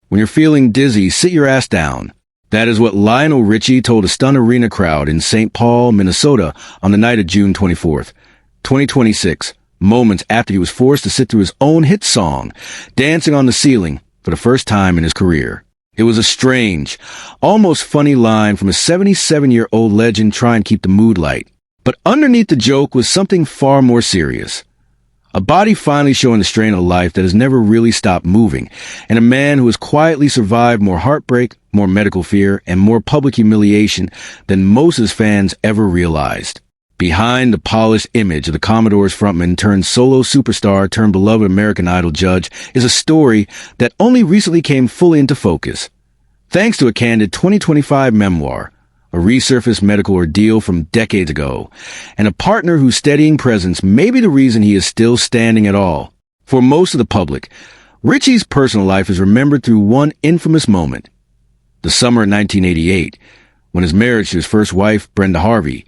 When you're feeling dizzy, sit your ass down. That is what Lionel Richie told a stunned arena crowd in St. Paul, Minnesota on the night of June 24th, 2026, moments after he was forced to sit through his own hit song, Dancing on the Ceiling, for the first time in his career. It was a strange, almost funny line from a 77-year-old legend trying to keep the mood light. But underneath the joke was something far more serious. A body finally showing the strain of life that has never really stopped moving, and a man who has quietly survived more heartbreak, more medical fear, and more public humiliation than most of his fans ever realized. Behind the polished image of the Commodore's frontman turned solo superstar turned beloved American Idol judge is a story that only recently came fully into focus. Thanks to a candid 2025 memoir, a resurfaced medical ordeal from decades ago, and a partner whose steadying presence may be the reason he is still standing at all. For most of the public, Richie's personal life is remembered through one infamous moment. The summer of 1988, when his marriage to his first wife, Brenda Harvey,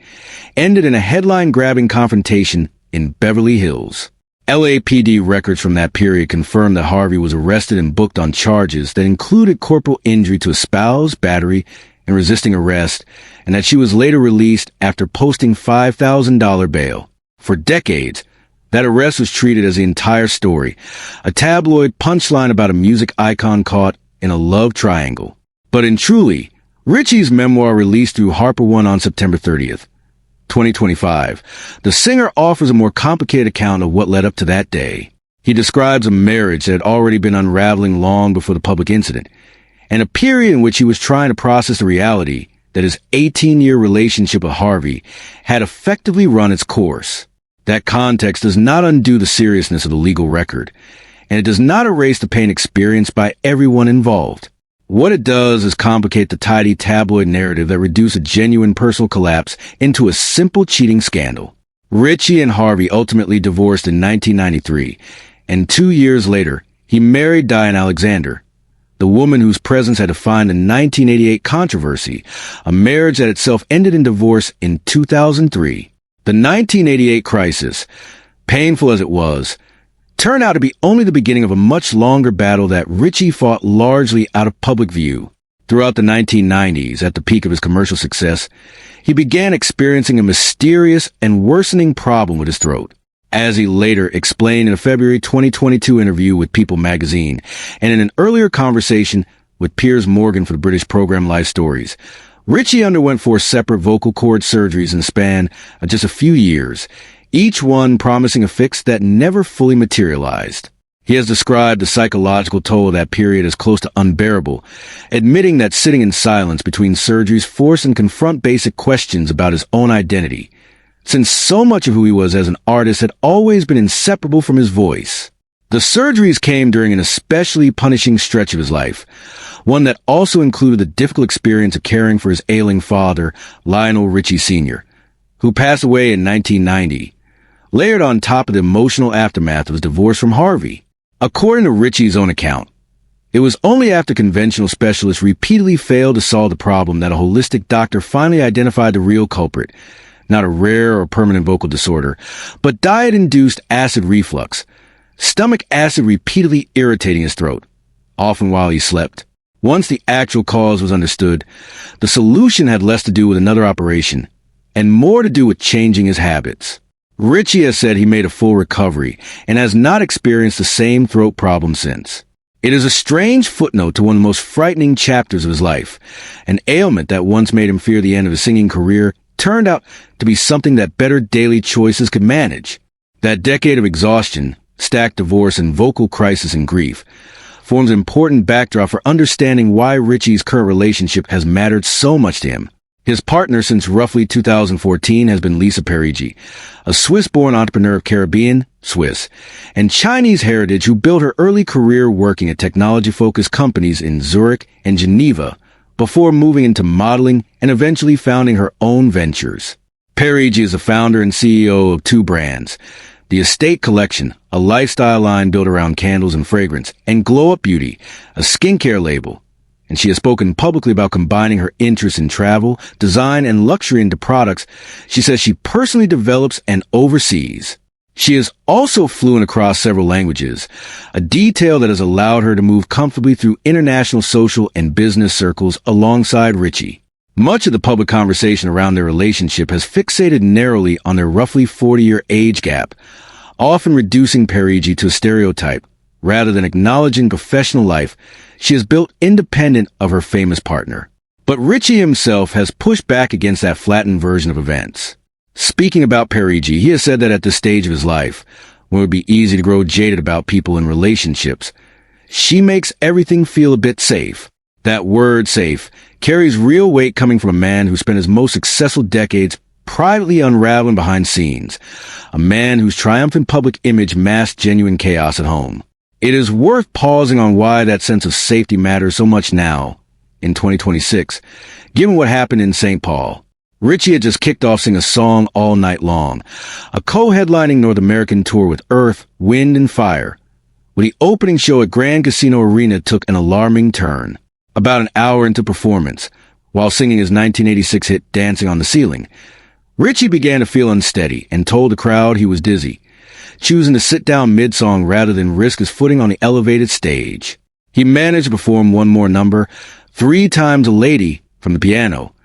ended in a headline-grabbing confrontation in Beverly Hills. LAPD records from that period confirmed that Harvey was arrested and booked on charges that included corporal injury to a spouse, battery, and resisting arrest, and that she was later released after posting $5,000 bail. For decades, that arrest was treated as the entire story, a tabloid punchline about a music icon caught in a love triangle. But in Truly, Richie's memoir released through Harper One on September 30th, 2025, the singer offers a more complicated account of what led up to that day. He describes a marriage that had already been unraveling long before the public incident, and a period in which he was trying to process the reality that his 18-year relationship with Harvey had effectively run its course. That context does not undo the seriousness of the legal record, and it does not erase the pain experienced by everyone involved. What it does is complicate the tidy tabloid narrative that reduced a genuine personal collapse into a simple cheating scandal. Richie and Harvey ultimately divorced in 1993, and 2 years later, he married Diane Alexander, the woman whose presence had defined the 1988 controversy, a marriage that itself ended in divorce in 2003. The 1988 crisis, painful as it was, turned out to be only the beginning of a much longer battle that Richie fought largely out of public view. Throughout the 1990s, at the peak of his commercial success, he began experiencing a mysterious and worsening problem with his throat. As he later explained in a February 2022 interview with People magazine, and in an earlier conversation with Piers Morgan for the British program Life Stories, Richie underwent 4 separate vocal cord surgeries in the span of just a few years, each one promising a fix that never fully materialized. He has described the psychological toll of that period as close to unbearable, admitting that sitting in silence between surgeries forced him to confront basic questions about his own identity, since so much of who he was as an artist had always been inseparable from his voice. The surgeries came during an especially punishing stretch of his life, one that also included the difficult experience of caring for his ailing father, Lionel Richie Sr., who passed away in 1990, layered on top of the emotional aftermath of his divorce from Harvey. According to Richie's own account, it was only after conventional specialists repeatedly failed to solve the problem that a holistic doctor finally identified the real culprit, not a rare or permanent vocal disorder, but diet-induced acid reflux, stomach acid repeatedly irritating his throat, often while he slept. Once the actual cause was understood, the solution had less to do with another operation, and more to do with changing his habits. Richie has said he made a full recovery and has not experienced the same throat problem since. It is a strange footnote to one of the most frightening chapters of his life. An ailment that once made him fear the end of his singing career turned out to be something that better daily choices could manage. That decade of exhaustion, stacked divorce, and vocal crisis and grief forms an important backdrop for understanding why Richie's current relationship has mattered so much to him. His partner since roughly 2014 has been Lisa Parigi, a Swiss-born entrepreneur of Caribbean, Swiss, and Chinese heritage who built her early career working at technology-focused companies in Zurich and Geneva before moving into modeling and eventually founding her own ventures. Parigi is the founder and CEO of 2 brands, The Estate Collection, a lifestyle line built around candles and fragrance, and Glow Up Beauty, a skincare label. And she has spoken publicly about combining her interests in travel, design, and luxury into products she says she personally develops and oversees. She is also fluent across several languages, a detail that has allowed her to move comfortably through international social and business circles alongside Richie. Much of the public conversation around their relationship has fixated narrowly on their roughly 40-year age gap, often reducing Parigi to a stereotype, rather than acknowledging professional life she has built independent of her famous partner. But Richie himself has pushed back against that flattened version of events. Speaking about Parigi, he has said that at this stage of his life, when it would be easy to grow jaded about people and relationships, she makes everything feel a bit safe. That word safe carries real weight coming from a man who spent his most successful decades privately unraveling behind scenes, a man whose triumphant public image masked genuine chaos at home. It is worth pausing on why that sense of safety matters so much now, in 2026, given what happened in St. Paul. Richie had just kicked off Sing a Song All Night Long, a co-headlining North American tour with Earth, Wind, and Fire, when the opening show at Grand Casino Arena took an alarming turn. About an hour into performance, while singing his 1986 hit Dancing on the Ceiling, Richie began to feel unsteady and told the crowd he was dizzy, choosing to sit down mid-song rather than risk his footing on the elevated stage. He managed to perform one more number, 3 Times a Lady, from the piano,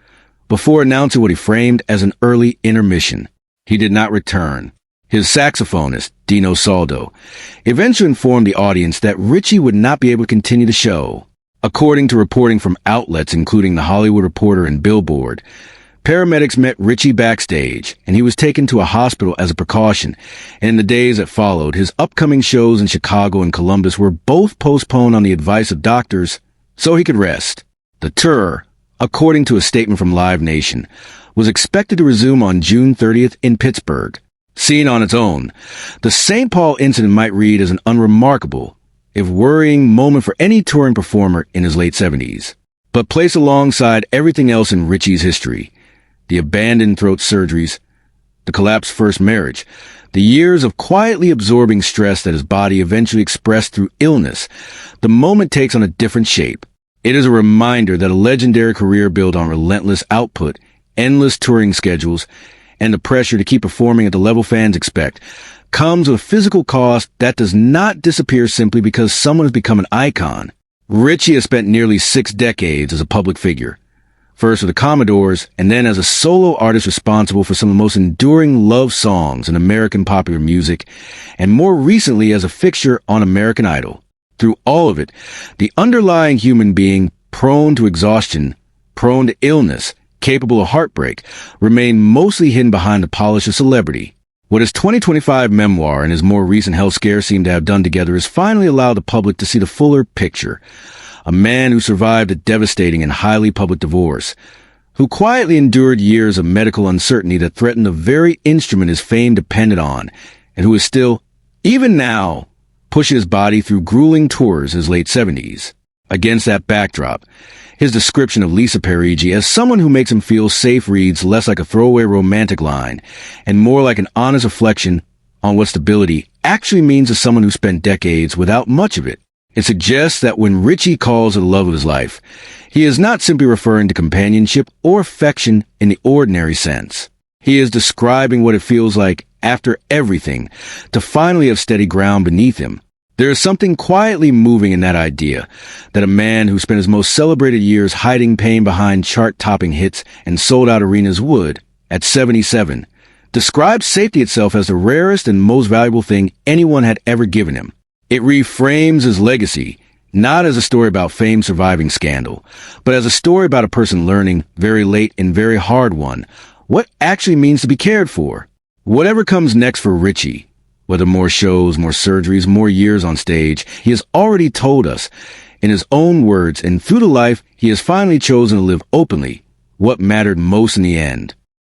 before announcing what he framed as an early intermission. He did not return. His saxophonist, Dino Saldo, eventually informed the audience that Richie would not be able to continue the show. According to reporting from outlets including The Hollywood Reporter and Billboard, paramedics met Richie backstage, and he was taken to a hospital as a precaution, and in the days that followed, his upcoming shows in Chicago and Columbus were both postponed on the advice of doctors so he could rest. The tour, according to a statement from Live Nation, was expected to resume on June 30th in Pittsburgh. Seen on its own, the St. Paul incident might read as an unremarkable, if worrying, moment for any touring performer in his late 70s. But placed alongside everything else in Richie's history, the abandoned throat surgeries, the collapsed first marriage, the years of quietly absorbing stress that his body eventually expressed through illness, the moment takes on a different shape. It is a reminder that a legendary career built on relentless output, endless touring schedules, and the pressure to keep performing at the level fans expect comes with a physical cost that does not disappear simply because someone has become an icon. Richie has spent nearly 6 decades as a public figure, first with the Commodores and then as a solo artist responsible for some of the most enduring love songs in American popular music, and more recently as a fixture on American Idol. Through all of it, the underlying human being, prone to exhaustion, prone to illness, capable of heartbreak, remained mostly hidden behind the polish of celebrity. What his 2025 memoir and his more recent health scare seem to have done together is finally allow the public to see the fuller picture. A man who survived a devastating and highly public divorce, who quietly endured years of medical uncertainty that threatened the very instrument his fame depended on, and who is still, even now, pushing his body through grueling tours in his late 70s. Against that backdrop, his description of Lisa Parigi as someone who makes him feel safe reads less like a throwaway romantic line and more like an honest reflection on what stability actually means to someone who spent decades without much of it. It suggests that when Richie calls it the love of his life, he is not simply referring to companionship or affection in the ordinary sense. He is describing what it feels like, after everything, to finally have steady ground beneath him. There is something quietly moving in that idea, that a man who spent his most celebrated years hiding pain behind chart-topping hits and sold-out arenas would, at 77, describe safety itself as the rarest and most valuable thing anyone had ever given him. It reframes his legacy, not as a story about fame surviving scandal, but as a story about a person learning, very late and very hard one, what actually means to be cared for. Whatever comes next for Richie, whether more shows, more surgeries, more years on stage, he has already told us, in his own words and through the life he has finally chosen to live openly, what mattered most in the end.